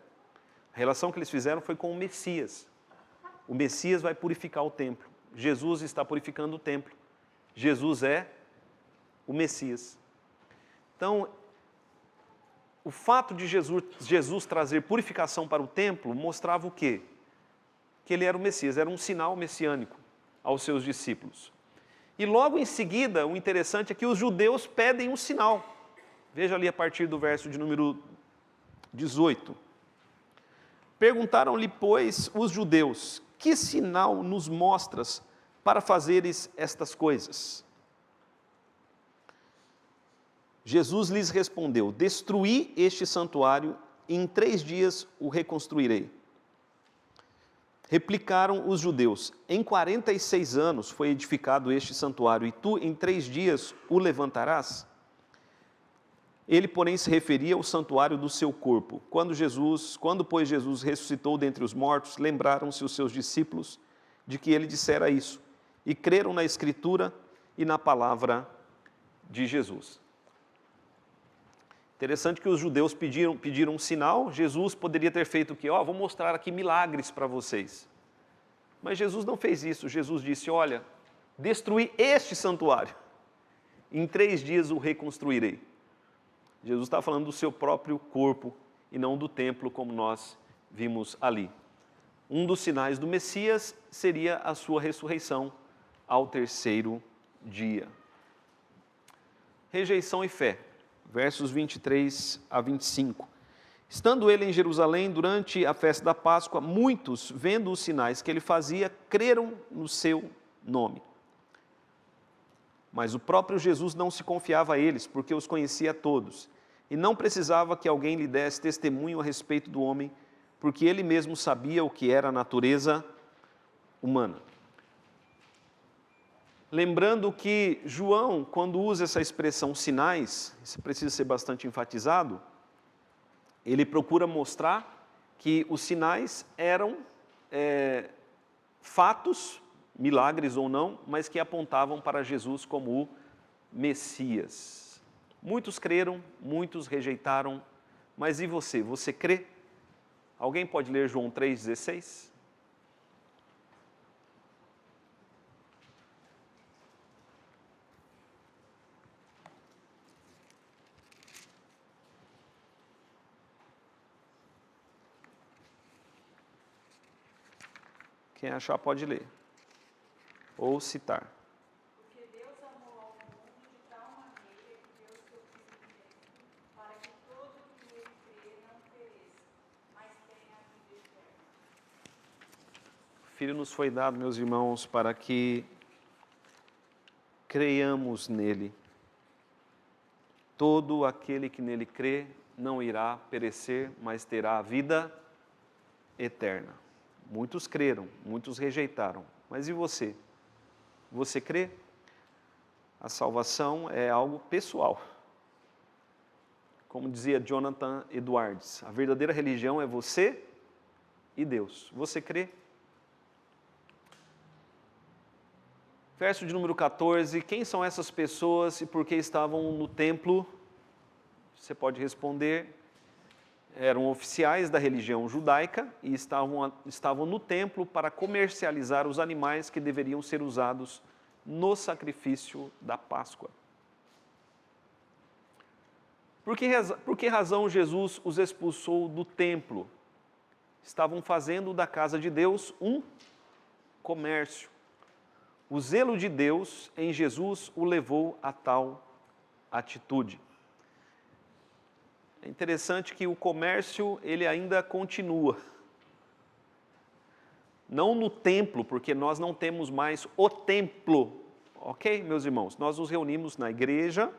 A relação que eles fizeram foi com o Messias. O Messias vai purificar o templo. Jesus está purificando o templo. Jesus é o Messias. Então, o fato de Jesus trazer purificação para o templo mostrava o quê? Que ele era o Messias, era um sinal messiânico aos seus discípulos. E logo em seguida, o interessante é que os judeus pedem um sinal. Veja ali a partir do verso de número 18. Perguntaram-lhe, pois, os judeus, que sinal nos mostras para fazeres estas coisas? Jesus lhes respondeu, destruí este santuário e em 3 dias o reconstruirei. Replicaram os judeus, em 46 anos foi edificado este santuário e tu em 3 dias o levantarás? Ele, porém, se referia ao santuário do seu corpo. Quando, pois, Jesus ressuscitou dentre os mortos, lembraram-se os seus discípulos de que ele dissera isso, e creram na Escritura e na palavra de Jesus. Interessante que os judeus pediram um sinal, Jesus poderia ter feito o quê? Vou mostrar aqui milagres para vocês. Mas Jesus não fez isso, Jesus disse, olha, destruí este santuário, em 3 dias o reconstruirei. Jesus está falando do seu próprio corpo e não do templo, como nós vimos ali. Um dos sinais do Messias seria a sua ressurreição ao 3º dia. Rejeição e fé, versos 23 a 25. Estando ele em Jerusalém durante a festa da Páscoa, muitos, vendo os sinais que ele fazia, creram no seu nome. Mas o próprio Jesus não se confiava a eles, porque os conhecia a todos, e não precisava que alguém lhe desse testemunho a respeito do homem, porque ele mesmo sabia o que era a natureza humana. Lembrando que João, quando usa essa expressão sinais, isso precisa ser bastante enfatizado, ele procura mostrar que os sinais eram fatos, milagres ou não, mas que apontavam para Jesus como o Messias. Muitos creram, muitos rejeitaram, mas e você? Você crê? Alguém pode ler João 3,16? Quem achar pode ler, ou citar. Porque Deus amou ao mundo de tal maneira que deu seu Filho unigênito, para que todo o que nele crê não pereça, mas tenha a vida eterna. O Filho nos foi dado, meus irmãos, para que creiamos nele. Todo aquele que nele crê não irá perecer, mas terá a vida eterna. Muitos creram, muitos rejeitaram. Mas e você? Você crê? A salvação é algo pessoal. Como dizia Jonathan Edwards, a verdadeira religião é você e Deus. Você crê? Verso de número 14, quem são essas pessoas e por que estavam no templo? Você pode responder, eram oficiais da religião judaica e estavam no templo para comercializar os animais que deveriam ser usados no sacrifício da Páscoa. Por que razão Jesus os expulsou do templo? Estavam fazendo da casa de Deus um comércio. O zelo de Deus em Jesus o levou a tal atitude. É interessante que o comércio, ele ainda continua. Não no templo, porque nós não temos mais o templo. Ok, meus irmãos? Nós nos reunimos na igreja,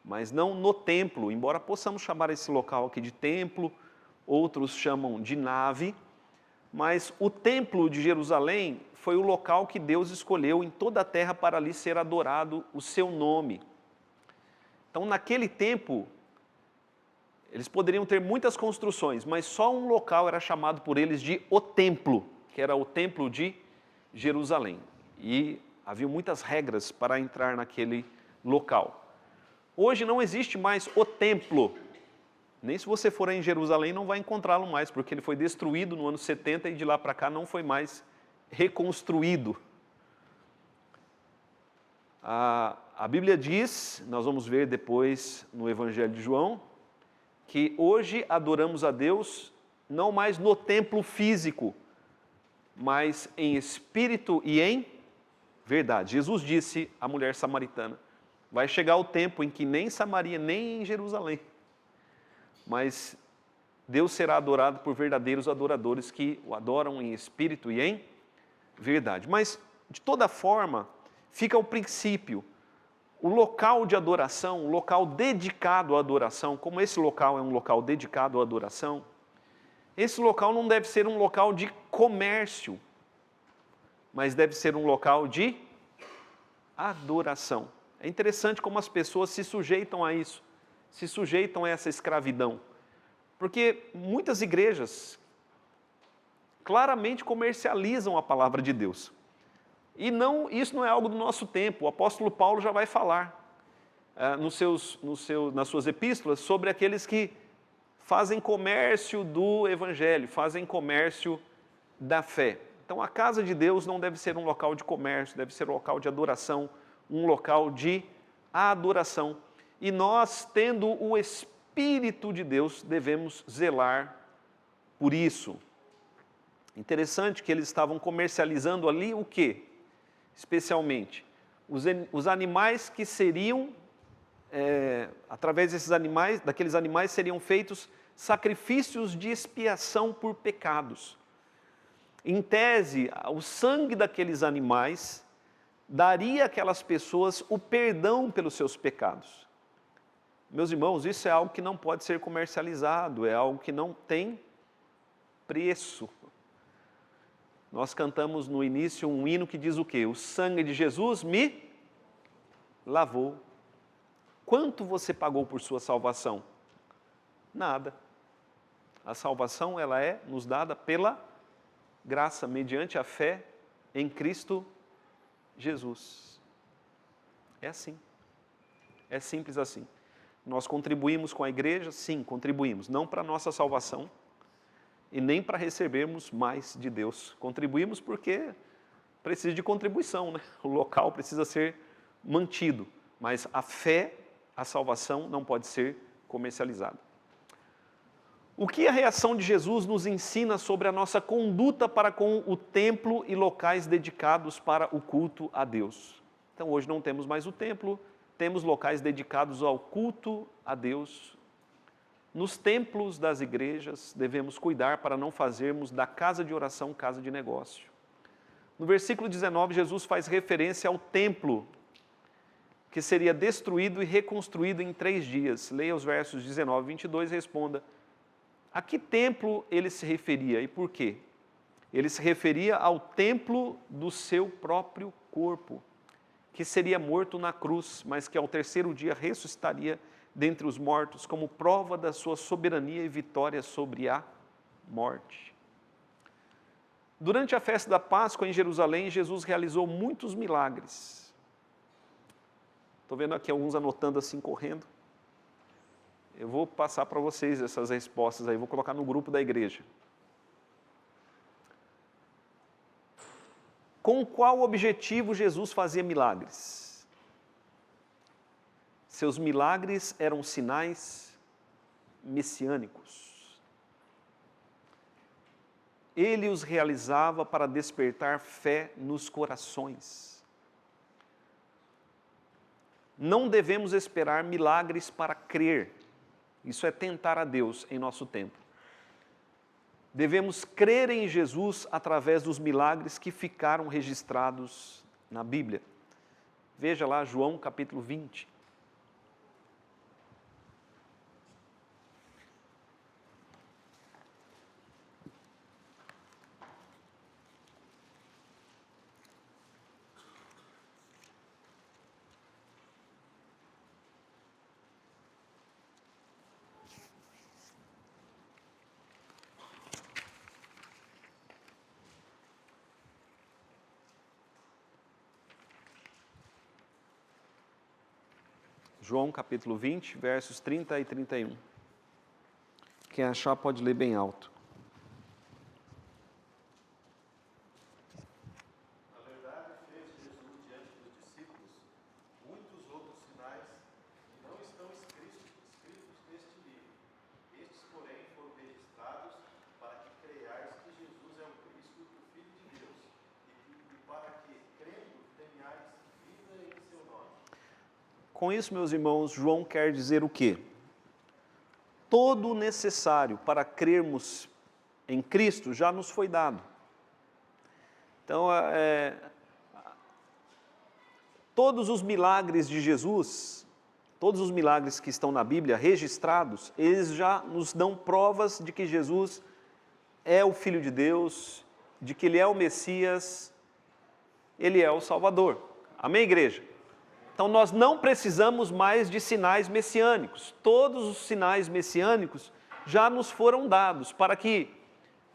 mas não no templo. Embora possamos chamar esse local aqui de templo, outros chamam de nave. Mas o templo de Jerusalém foi o local que Deus escolheu em toda a terra para ali ser adorado o seu nome. Então, naquele tempo, Eles poderiam ter muitas construções, mas só um local era chamado por eles de o templo, que era o templo de Jerusalém. E havia muitas regras para entrar naquele local. Hoje não existe mais o templo. Nem se você for em Jerusalém não vai encontrá-lo mais, porque ele foi destruído no ano 70 e de lá para cá não foi mais reconstruído. A Bíblia diz, nós vamos ver depois no Evangelho de João, que hoje adoramos a Deus não mais no templo físico, mas em espírito e em verdade. Jesus disse à mulher samaritana, vai chegar o tempo em que nem em Samaria, nem em Jerusalém, mas Deus será adorado por verdadeiros adoradores que o adoram em espírito e em verdade. Mas, de toda forma, fica o princípio, o local de adoração, o local dedicado à adoração, como esse local é um local dedicado à adoração, esse local não deve ser um local de comércio, mas deve ser um local de adoração. É interessante como as pessoas se sujeitam a isso, se sujeitam a essa escravidão. Porque muitas igrejas claramente comercializam a palavra de Deus. E isso não é algo do nosso tempo. O apóstolo Paulo já vai falar nas suas epístolas sobre aqueles que fazem comércio do evangelho, fazem comércio da fé. Então a casa de Deus não deve ser um local de comércio, deve ser um local de adoração, um local de adoração. E nós, tendo o Espírito de Deus, devemos zelar por isso. Interessante que eles estavam comercializando ali o quê? Especialmente, os animais que seriam, através desses animais, daqueles animais seriam feitos sacrifícios de expiação por pecados. Em tese, o sangue daqueles animais daria àquelas pessoas o perdão pelos seus pecados. Meus irmãos, isso é algo que não pode ser comercializado, é algo que não tem preço. Nós cantamos no início um hino que diz o quê? O sangue de Jesus me lavou. Quanto você pagou por sua salvação? Nada. A salvação, ela é nos dada pela graça, mediante a fé em Cristo Jesus. É assim. É simples assim. Nós contribuímos com a igreja? Sim, contribuímos. Não para a nossa salvação e nem para recebermos mais de Deus. Contribuímos porque precisa de contribuição, né? O local precisa ser mantido. Mas a fé, a salvação não pode ser comercializada. O que a reação de Jesus nos ensina sobre a nossa conduta para com o templo e locais dedicados para o culto a Deus? Então hoje não temos mais o templo, temos locais dedicados ao culto a Deus. Nos templos das igrejas devemos cuidar para não fazermos da casa de oração casa de negócio. No versículo 19, Jesus faz referência ao templo que seria destruído e reconstruído em 3 dias. Leia os versos 19 e 22 e responda. A que templo ele se referia e por quê? Ele se referia ao templo do seu próprio corpo, que seria morto na cruz, mas que ao 3º dia ressuscitaria dentre os mortos, como prova da sua soberania e vitória sobre a morte. Durante a festa da Páscoa em Jerusalém, Jesus realizou muitos milagres. Estou vendo aqui alguns anotando assim, correndo. Eu vou passar para vocês essas respostas aí, vou colocar no grupo da igreja. Com qual objetivo Jesus fazia milagres? Seus milagres eram sinais messiânicos. Ele os realizava para despertar fé nos corações. Não devemos esperar milagres para crer. Isso é tentar a Deus em nosso tempo. Devemos crer em Jesus através dos milagres que ficaram registrados na Bíblia. Veja lá João capítulo 20. João capítulo 20, versos 30 e 31. Quem achar pode ler bem alto. Na verdade, fez Jesus diante dos discípulos muitos outros sinais que não estão escritos neste livro. Estes, porém, foram registrados para que creiais que Jesus é o Cristo, o Filho de Deus, e para que, crendo, tenhais vida em seu nome. Com isso, meus irmãos, João quer dizer o quê? Todo o necessário para crermos em Cristo já nos foi dado. Então, todos os milagres de Jesus, todos os milagres que estão na Bíblia registrados, eles já nos dão provas de que Jesus é o Filho de Deus, de que Ele é o Messias, Ele é o Salvador. Amém, igreja? Então, nós não precisamos mais de sinais messiânicos. Todos os sinais messiânicos já nos foram dados para que,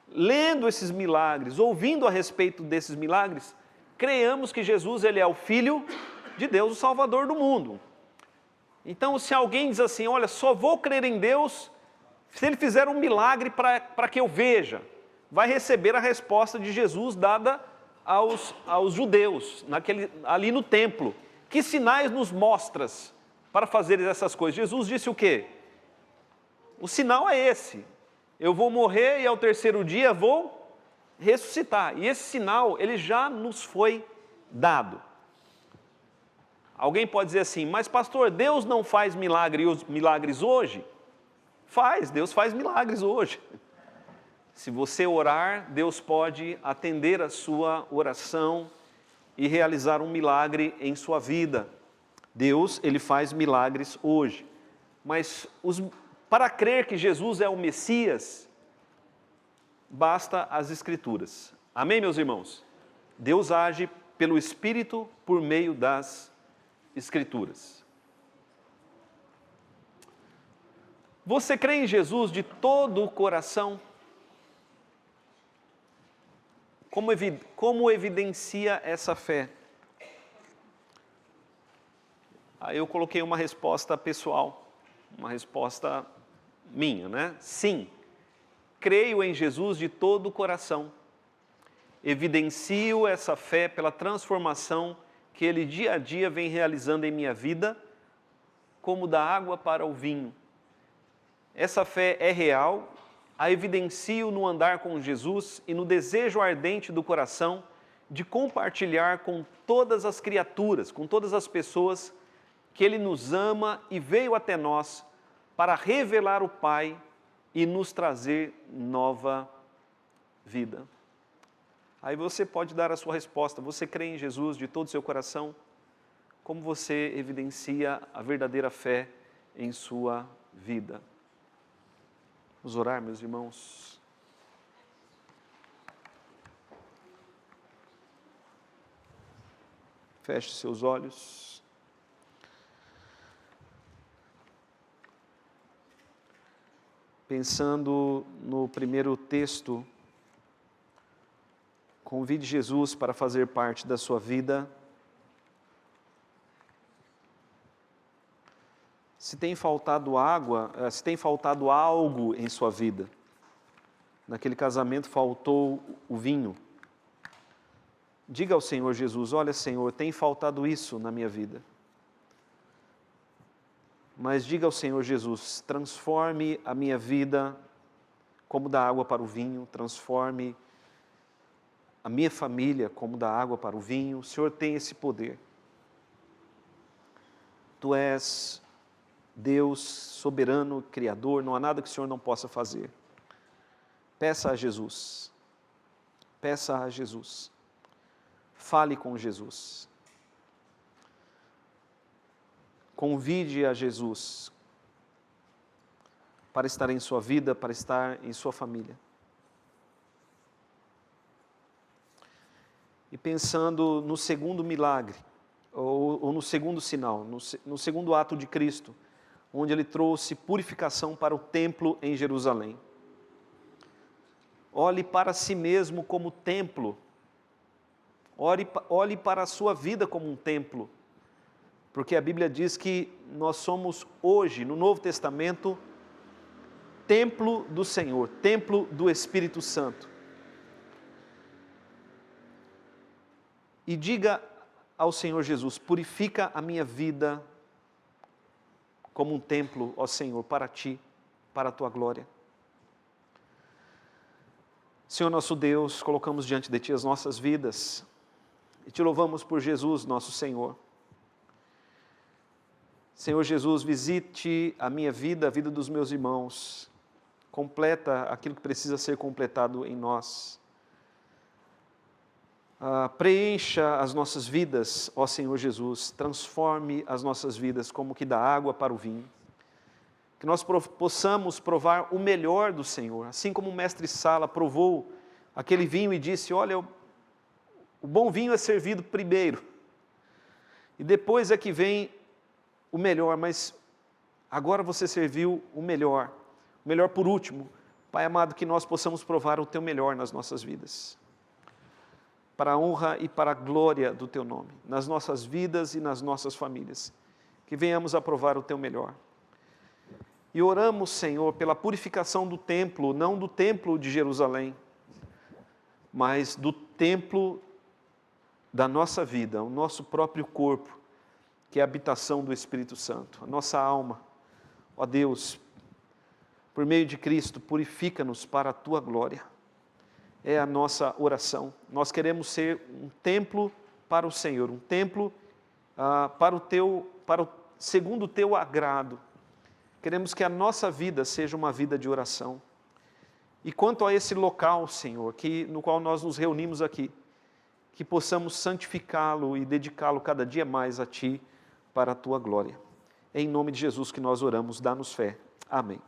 lendo esses milagres, ouvindo a respeito desses milagres, creiamos que Jesus ele é o Filho de Deus, o Salvador do mundo. Então, se alguém diz assim, olha, só vou crer em Deus se Ele fizer um milagre para que eu veja, vai receber a resposta de Jesus dada aos judeus, ali no templo. Que sinais nos mostras para fazer essas coisas? Jesus disse o quê? O sinal é esse. Eu vou morrer e ao terceiro dia vou ressuscitar. E esse sinal, ele já nos foi dado. Alguém pode dizer assim, mas pastor, Deus não faz milagres hoje? Faz, Deus faz milagres hoje. Se você orar, Deus pode atender a sua oração e realizar um milagre em sua vida. Deus, Ele faz milagres hoje. Mas para crer que Jesus é o Messias, basta as Escrituras. Amém, meus irmãos? Deus age pelo Espírito por meio das Escrituras. Você crê em Jesus de todo o coração? Como evidencia essa fé? Aí eu coloquei uma resposta pessoal, uma resposta minha, né? Sim, creio em Jesus de todo o coração. Evidencio essa fé pela transformação que Ele dia a dia vem realizando em minha vida, como da água para o vinho. Essa fé é real, a evidencio no andar com Jesus e no desejo ardente do coração de compartilhar com todas as criaturas, com todas as pessoas que Ele nos ama e veio até nós para revelar o Pai e nos trazer nova vida. Aí você pode dar a sua resposta. Você crê em Jesus de todo o seu coração? Como você evidencia a verdadeira fé em sua vida? Vamos orar, meus irmãos. Feche seus olhos. Pensando no primeiro texto, convide Jesus para fazer parte da sua vida. Se tem faltado água, se tem faltado algo em sua vida, naquele casamento faltou o vinho, diga ao Senhor Jesus, olha Senhor, tem faltado isso na minha vida. Mas diga ao Senhor Jesus, transforme a minha vida como da água para o vinho, transforme a minha família como da água para o vinho. O Senhor tem esse poder. Tu és Deus soberano, criador, não há nada que o Senhor não possa fazer. Peça a Jesus. Peça a Jesus. Fale com Jesus. Convide a Jesus para estar em sua vida, para estar em sua família. E pensando no segundo milagre, ou no segundo sinal, no segundo ato de Cristo, onde Ele trouxe purificação para o templo em Jerusalém. Olhe para si mesmo como templo. Olhe para a sua vida como um templo. porque a Bíblia diz que nós somos hoje, no Novo Testamento, templo do Senhor, templo do Espírito Santo. E diga ao Senhor Jesus: purifica a minha vida como um templo, ó Senhor, para Ti, para a Tua glória. Senhor nosso Deus, colocamos diante de Ti as nossas vidas e Te louvamos por Jesus, nosso Senhor. Senhor Jesus, visite a minha vida, a vida dos meus irmãos, completa aquilo que precisa ser completado em nós. Preencha as nossas vidas, ó Senhor Jesus, transforme as nossas vidas como que da água para o vinho. Que nós possamos provar o melhor do Senhor, assim como o mestre Sala provou aquele vinho e disse: olha, o bom vinho é servido primeiro, e depois é que vem o melhor, mas agora você serviu o melhor por último. Pai amado, que nós possamos provar o Teu melhor nas nossas vidas, para a honra e para a glória do Teu nome, nas nossas vidas e nas nossas famílias, que venhamos a provar o Teu melhor. E oramos, Senhor, pela purificação do templo, não do templo de Jerusalém, mas do templo da nossa vida, o nosso próprio corpo, que é a habitação do Espírito Santo, a nossa alma. Ó Deus, por meio de Cristo, purifica-nos para a Tua glória. É a nossa oração. Nós queremos ser um templo para o Senhor, um templo segundo o Teu agrado. Queremos que a nossa vida seja uma vida de oração. E quanto a esse local, Senhor, no qual nós nos reunimos aqui, que possamos santificá-lo e dedicá-lo cada dia mais a Ti, para a Tua glória. É em nome de Jesus que nós oramos, dá-nos fé. Amém.